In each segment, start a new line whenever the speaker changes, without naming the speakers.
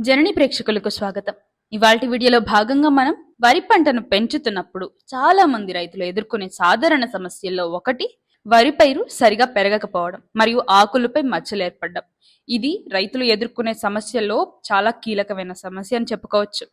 జనని ప్రేక్షకులకు స్వాగతం. ఇవాల్టి వీడియోలో భాగంగా మనం వరి పంటను పెంచుతున్నప్పుడు చాలా మంది రైతులు ఎదుర్కొనే సాధారణ సమస్యల్లో ఒకటి వరి పైరు సరిగా పెరగకపోవడం మరియు ఆకులపై మచ్చలు ఏర్పడడం. ఇది రైతులు ఎదుర్కొనే సమస్యల్లో చాలా కీలకమైన సమస్య అని చెప్పుకోవచ్చు.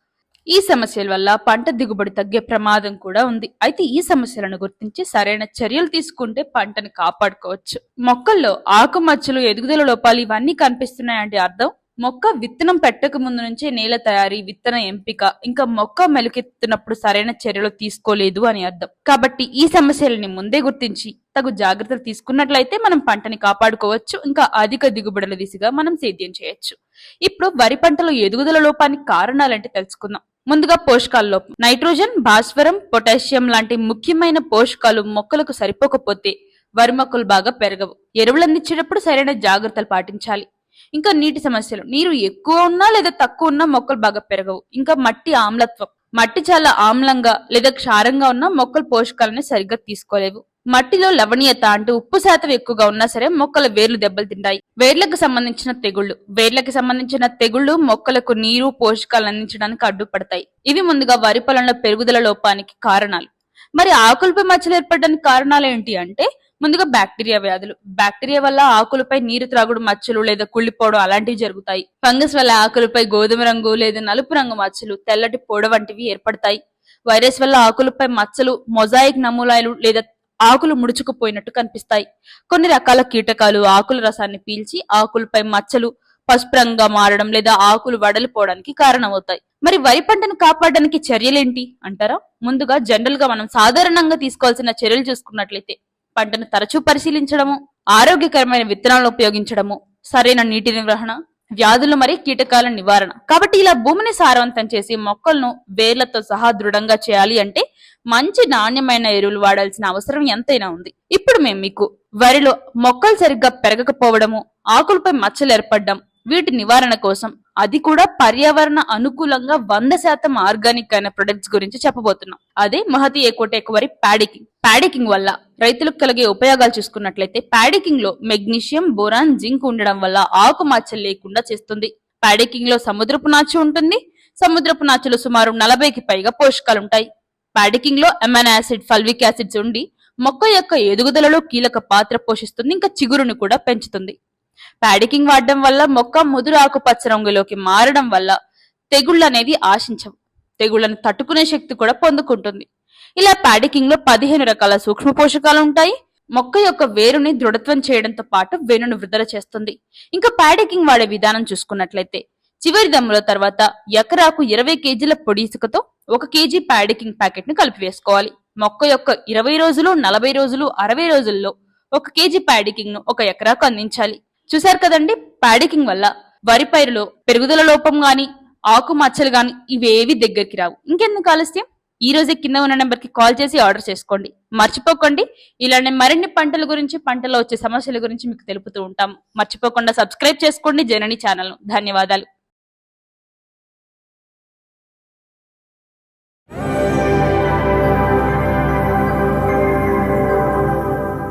ఈ సమస్యల వల్ల పంట దిగుబడి తగ్గే ప్రమాదం కూడా ఉంది. అయితే ఈ సమస్యలను గుర్తించి సరైన చర్యలు తీసుకుంటే పంటను కాపాడుకోవచ్చు. మొక్కల్లో ఆకు మచ్చలు, ఎదుగుదల లోపాలు ఇవన్నీ కనిపిస్తున్నాయంటే అర్థం మొక్క విత్తనం పెట్టక ముందు నుంచే నేల తయారీ, విత్తన ఎంపిక, ఇంకా మొక్క మెలుకెత్తున్నప్పుడు సరైన చర్యలు తీసుకోలేదు అని అర్థం. కాబట్టి ఈ సమస్యలని ముందే గుర్తించి తగు జాగ్రత్తలు తీసుకున్నట్లయితే మనం పంటని కాపాడుకోవచ్చు. ఇంకా అధిక దిగుబడుల దిశగా మనం సేద్యం చేయొచ్చు. ఇప్పుడు వరి పంటలో ఎదుగుదల లోపానికి కారణాలంటే తెలుసుకుందాం. ముందుగా పోషకాల లోపం. నైట్రోజన్, భాస్వరం, పొటాషియం లాంటి ముఖ్యమైన పోషకాలు మొక్కలకు సరిపోకపోతే వరి మొక్కలు బాగా పెరగవు. ఎరువులు అందించేటప్పుడు సరైన జాగ్రత్తలు పాటించాలి. ఇంకా నీటి సమస్యలు. నీరు ఎక్కువ ఉన్నా లేదా తక్కువ ఉన్నా మొక్కలు బాగా పెరగవు. ఇంకా మట్టి ఆమ్లత్వం. మట్టి చాలా ఆమ్లంగా లేదా క్షారంగా ఉన్నా మొక్కలు పోషకాలని సరిగ్గా తీసుకోలేవు. మట్టిలో లవణీయత అంటే ఉప్పు శాతం ఎక్కువగా ఉన్నా సరే మొక్కల వేర్లు దెబ్బలు తింటాయి. వేర్లకు సంబంధించిన తెగుళ్లు మొక్కలకు నీరు, పోషకాలు అందించడానికి అడ్డుపడతాయి. ఇవి ముందుగా వరి పొలంలో పెరుగుదల లోపానికి కారణాలు. మరి ఆకులపై మచ్చలు ఏర్పడడానికి కారణాలు ఏంటి అంటే ముందుగా బ్యాక్టీరియా వ్యాధులు. బ్యాక్టీరియా వల్ల ఆకులపై నీరు త్రాగుడు మచ్చలు లేదా కుళ్ళిపోవడం అలాంటివి జరుగుతాయి. ఫంగస్ వల్ల ఆకులపై గోధుమ రంగు లేదా నలుపు రంగు మచ్చలు, తెల్లటి పొడ వంటివి ఏర్పడతాయి. వైరస్ వల్ల ఆకులపై మచ్చలు, మొజాయిక్ నమూనాలు లేదా ఆకులు ముడుచుకుపోయినట్టు కనిపిస్తాయి. కొన్ని రకాల కీటకాలు ఆకుల రసాన్ని పీల్చి ఆకులపై మచ్చలు పసుపు రంగుగా మారడం లేదా ఆకులు వడలిపోవడానికి కారణమవుతాయి. మరి వరి పంటను కాపాడడానికి చర్యలేంటి అంటారా? ముందుగా జనరల్ గా మనం సాధారణంగా తీసుకోవాల్సిన చర్యలు చూసుకున్నట్లయితే పంటను తరచూ పరిశీలించడము, ఆరోగ్యకరమైన విత్తనాలను ఉపయోగించడము, సరైన నీటి నిర్వహణ, వ్యాధులు మరియు కీటకాల నివారణ. కాబట్టి ఇలా భూమిని సారవంతం చేసి మొక్కలను వేర్లతో సహా దృఢంగా చేయాలి అంటే మంచి నాణ్యమైన ఎరువులు వాడాల్సిన అవసరం ఎంతైనా ఉంది. ఇప్పుడు మేము మీకు వరిలో మొక్కలు సరిగ్గా పెరగకపోవడము, ఆకులపై మచ్చలు ఏర్పడడం, వీటి నివారణ కోసం, అది కూడా పర్యావరణ అనుకూలంగా 100% ఆర్గానిక్ అయిన ప్రొడక్ట్స్ గురించి చెప్పబోతున్నాం. అదే మహతి ఏకోటెక్ వరి ప్యాడికింగ్. ప్యాడికింగ్ వల్ల రైతులకు కలిగే ఉపయోగాలు చూసుకున్నట్లయితే ప్యాడికింగ్ లో మెగ్నీషియం, బోరాన్, జింక్ ఉండడం వల్ల ఆకు మచ్చలు లేకుండా చేస్తుంది. ప్యాడికింగ్ లో సముద్రపు నాచు ఉంటుంది. సముద్రపు నాచులో సుమారు 40కి పైగా పోషకాలు ఉంటాయి. ప్యాడికింగ్ లో అమైనో యాసిడ్, ఫల్విక్ యాసిడ్స్ ఉండి మొక్క యొక్క ఎదుగుదలలో కీలక పాత్ర పోషిస్తుంది. ఇంకా చిగురును కూడా పెంచుతుంది. ప్యాడికింగ్ వాడడం వల్ల మొక్క ముదురు ఆకుపచ్చ రంగులోకి మారడం వల్ల తెగుళ్ళు అనేవి ఆశించవు. తెగుళ్లను తట్టుకునే శక్తి కూడా పొందుకుంటుంది. ఇలా ప్యాడికింగ్ లో 15 రకాల సూక్ష్మ పోషకాలు ఉంటాయి. మొక్క యొక్క వేరుని దృఢత్వం చేయడంతో పాటు వేరును విడుదల చేస్తుంది. ఇంకా ప్యాడికింగ్ వాడే విధానం చూసుకున్నట్లయితే చివరి దమ్ముల తర్వాత ఎకరాకు 20 కేజీల పొడి ఇసుకతో 1 కేజీ ప్యాడికింగ్ ప్యాకెట్ ను కలిపి వేసుకోవాలి. మొక్క యొక్క 20 రోజులు, 40 రోజులు, 60 రోజుల్లో 1 కేజీ ప్యాడికింగ్ ను 1 ఎకరాకు అందించాలి. చూశారు కదండి, ప్యాడికింగ్ వల్ల వరి పైరులో పెరుగుదల లోపం గాని, ఆకు మచ్చలు గాని ఇవేవి దగ్గరికి రావు. ఇంకెందుకు ఆలస్యం, ఈ రోజే కింద ఉన్న నెంబర్ కి కాల్ చేసి ఆర్డర్ చేసుకోండి. మర్చిపోకండి, ఇలానే మరిన్ని పంటల గురించి, పంటలో వచ్చే సమస్యల గురించి మీకు తెలుపుతూ ఉంటాం. మర్చిపోకుండా సబ్స్క్రైబ్ చేసుకోండి జనని ఛానల్ ను. ధన్యవాదాలు.